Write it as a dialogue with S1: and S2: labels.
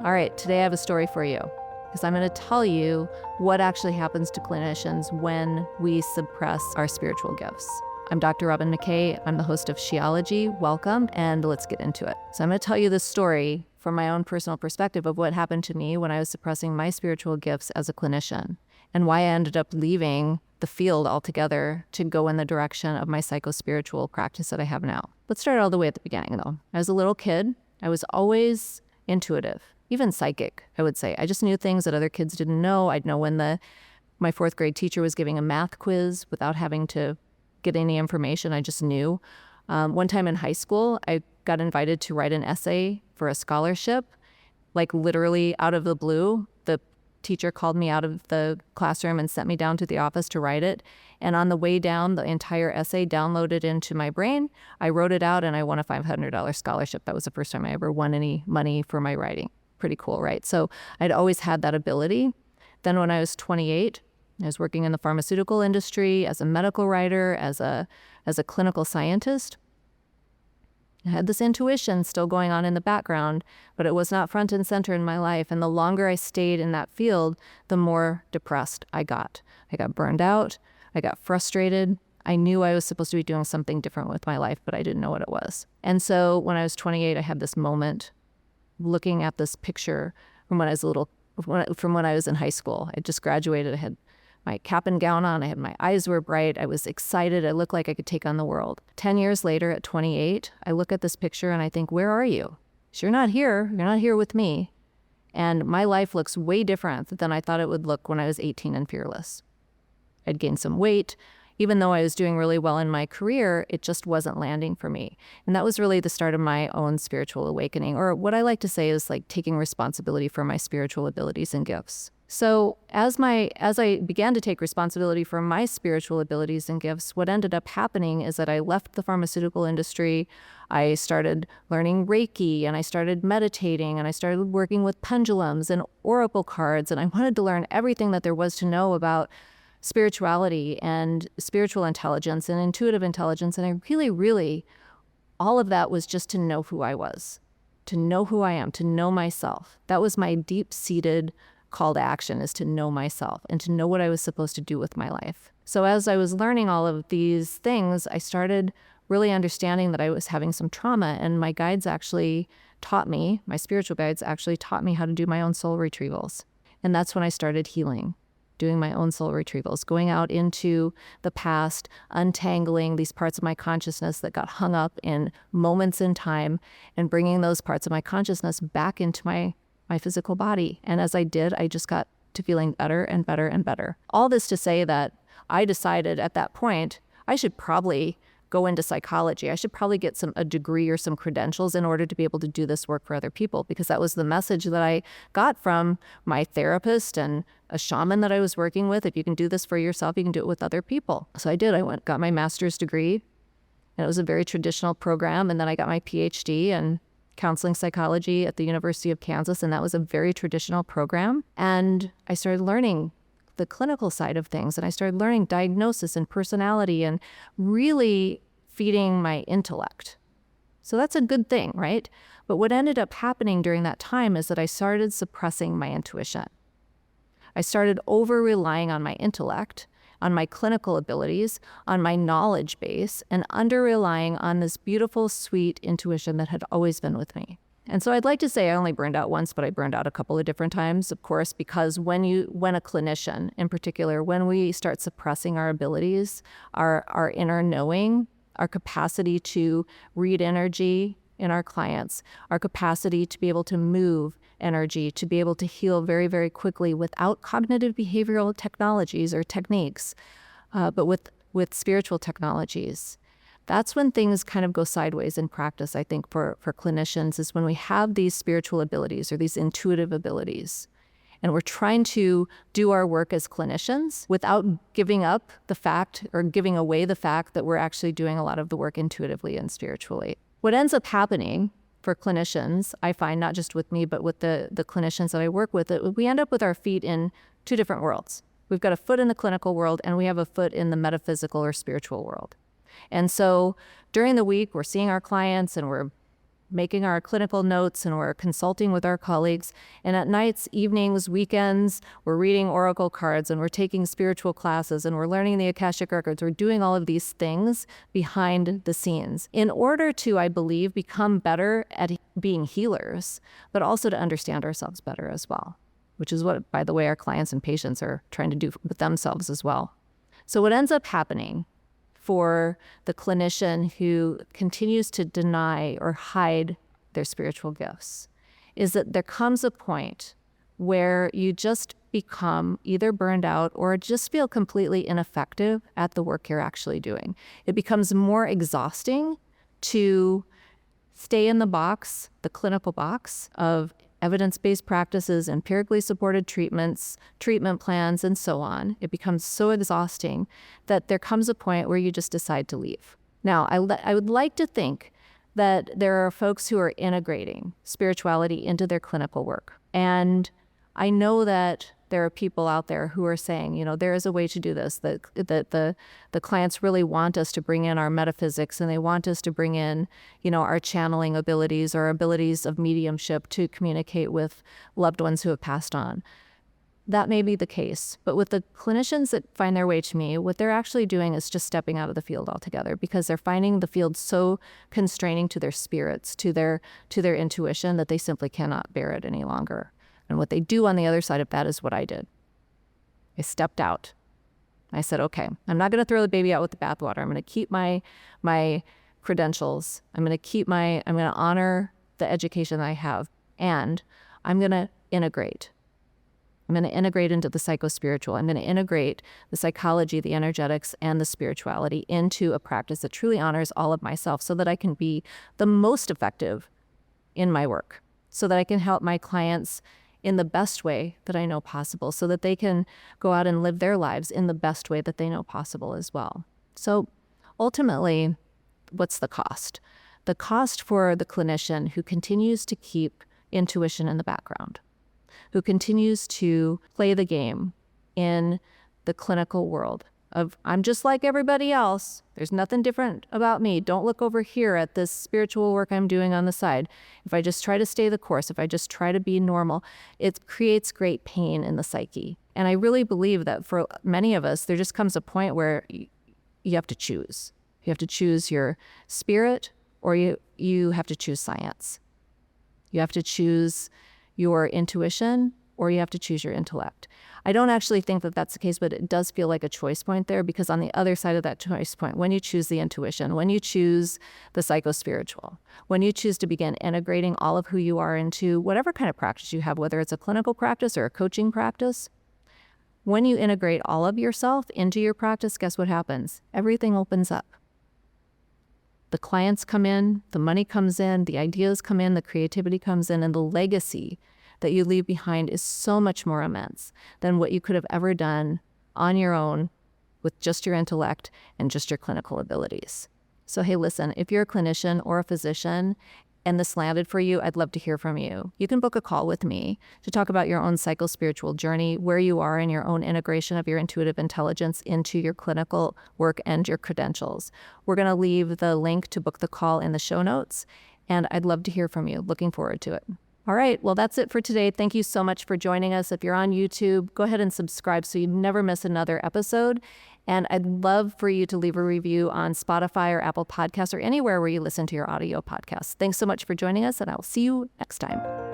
S1: All right, today I have a story for you because I'm going to tell you what actually happens to clinicians when we suppress our spiritual gifts. I'm Dr. Robyn McKay. I'm the host of Shiology. Welcome, and let's get into it. So I'm going to tell you this story from my own personal perspective of what happened to me when I was suppressing my spiritual gifts as a clinician and why I ended up leaving the field altogether to go in the direction of my psychospiritual practice that I have now. Let's start all the way at the beginning, though. I was a little kid. I was always intuitive. Even psychic, I would say. I just knew things that other kids didn't know. I'd know when my fourth grade teacher was giving a math quiz without having to get any information. I just knew. One time in high school, I got invited to write an essay for a scholarship, like literally out of the blue. The teacher called me out of the classroom and sent me down to the office to write it. And on the way down, the entire essay downloaded into my brain. I wrote it out and I won a $500 scholarship. That was the first time I ever won any money for my writing. Pretty cool, right? So I'd always had that ability. Then when I was 28, I was working in the pharmaceutical industry as a medical writer, as a clinical scientist. I had this intuition still going on in the background, but it was not front and center in my life. And the longer I stayed in that field, the more depressed I got. I got burned out. I got frustrated. I knew I was supposed to be doing something different with my life, but I didn't know what it was. And so when I was 28, I had this moment looking at this picture from when I was in high school. I just graduated. I had my cap and gown on. My eyes were bright. I was excited. I looked like I could take on the world. 10 years later at 28, I look at this picture and I think, where are you? You're not here. You're not here with me. And my life looks way different than I thought it would look when I was 18 and fearless. I'd gained some weight. Even though I was doing really well in my career, it just wasn't landing for me. And that was really the start of my own spiritual awakening, or what I like to say is like taking responsibility for my spiritual abilities and gifts. So as I began to take responsibility for my spiritual abilities and gifts, what ended up happening is that I left the pharmaceutical industry. I started learning Reiki, and I started meditating, and I started working with pendulums and oracle cards, and I wanted to learn everything that there was to know about spirituality and spiritual intelligence and intuitive intelligence. And I really, all of that was just to know who I was, to know who I am, to know myself. That was my deep-seated call to action, is to know myself and to know what I was supposed to do with my life. So as I was learning all of these things, I started really understanding that I was having some trauma, and my guides actually taught me, my spiritual guides actually taught me how to do my own soul retrievals. And that's when I started healing. Doing my own soul retrievals, going out into the past, untangling these parts of my consciousness that got hung up in moments in time, and bringing those parts of my consciousness back into my physical body. And as I did, I just got to feeling better and better and better. All this to say that I decided at that point, I should probably go into psychology. I should probably get a degree or some credentials in order to be able to do this work for other people, because that was the message that I got from my therapist and a shaman that I was working with. If you can do this for yourself, you can do it with other people. So I did. I got my master's degree, and it was a very traditional program. And then I got my PhD in counseling psychology at the University of Kansas, and that was a very traditional program. And I started learning the clinical side of things, and I started learning diagnosis and personality and really feeding my intellect. So that's a good thing, right? But what ended up happening during that time is that I started suppressing my intuition. I started over-relying on my intellect, on my clinical abilities, on my knowledge base, and under-relying on this beautiful, sweet intuition that had always been with me. And so I'd like to say I only burned out once, but I burned out a couple of different times, of course, because when a clinician in particular, when we start suppressing our abilities, our inner knowing, our capacity to read energy in our clients, our capacity to be able to move energy, to be able to heal very, very quickly without cognitive behavioral technologies or techniques, but with spiritual technologies. That's when things kind of go sideways in practice, I think, for clinicians, is when we have these spiritual abilities or these intuitive abilities, and we're trying to do our work as clinicians without giving up the fact or giving away the fact that we're actually doing a lot of the work intuitively and spiritually. What ends up happening for clinicians, I find, not just with me, but with the clinicians that I work with, we end up with our feet in two different worlds. We've got a foot in the clinical world, and we have a foot in the metaphysical or spiritual world. And so during the week, we're seeing our clients and we're making our clinical notes and we're consulting with our colleagues. And at nights, evenings, weekends, we're reading oracle cards and we're taking spiritual classes and we're learning the Akashic Records. We're doing all of these things behind the scenes in order to, I believe, become better at being healers, but also to understand ourselves better as well, which is what, by the way, our clients and patients are trying to do with themselves as well. So what ends up happening for the clinician who continues to deny or hide their spiritual gifts is that there comes a point where you just become either burned out or just feel completely ineffective at the work you're actually doing. It becomes more exhausting to stay in the box, the clinical box of evidence-based practices, empirically supported treatments, treatment plans, and so on. It becomes so exhausting that there comes a point where you just decide to leave. Now, I would like to think that there are folks who are integrating spirituality into their clinical work. And I know that there are people out there who are saying, you know, there is a way to do this, that the clients really want us to bring in our metaphysics and they want us to bring in, you know, our channeling abilities or abilities of mediumship to communicate with loved ones who have passed on. That may be the case, but with the clinicians that find their way to me, what they're actually doing is just stepping out of the field altogether because they're finding the field so constraining to their spirits, to their intuition, that they simply cannot bear it any longer. And what they do on the other side of that is what I did. I stepped out. I said, okay, I'm not going to throw the baby out with the bathwater. I'm going to keep my credentials. I'm going to honor the education I have, and I'm going to integrate. I'm going to integrate into the psychospiritual. I'm going to integrate the psychology, the energetics, and the spirituality into a practice that truly honors all of myself so that I can be the most effective in my work, so that I can help my clients in the best way that I know possible, so that they can go out and live their lives in the best way that they know possible as well. So ultimately, what's the cost? The cost for the clinician who continues to keep intuition in the background, who continues to play the game in the clinical world of, I'm just like everybody else. There's nothing different about me. Don't look over here at this spiritual work I'm doing on the side. If I just try to stay the course, if I just try to be normal, it creates great pain in the psyche. And I really believe that for many of us, there just comes a point where you have to choose. You have to choose your spirit, or you have to choose science. You have to choose your intuition, or you have to choose your intellect. I don't actually think that that's the case, but it does feel like a choice point there, because on the other side of that choice point, when you choose the intuition, when you choose the psychospiritual, when you choose to begin integrating all of who you are into whatever kind of practice you have, whether it's a clinical practice or a coaching practice, when you integrate all of yourself into your practice, guess what happens? Everything opens up. The clients come in, the money comes in, the ideas come in, the creativity comes in, and the legacy that you leave behind is so much more immense than what you could have ever done on your own with just your intellect and just your clinical abilities. So, hey, listen, if you're a clinician or a physician and this landed for you, I'd love to hear from you. You can book a call with me to talk about your own psychospiritual journey, where you are in your own integration of your intuitive intelligence into your clinical work and your credentials. We're going to leave the link to book the call in the show notes, and I'd love to hear from you. Looking forward to it. All right, well, that's it for today. Thank you so much for joining us. If you're on YouTube, go ahead and subscribe so you never miss another episode. And I'd love for you to leave a review on Spotify or Apple Podcasts or anywhere where you listen to your audio podcasts. Thanks so much for joining us, and I'll see you next time.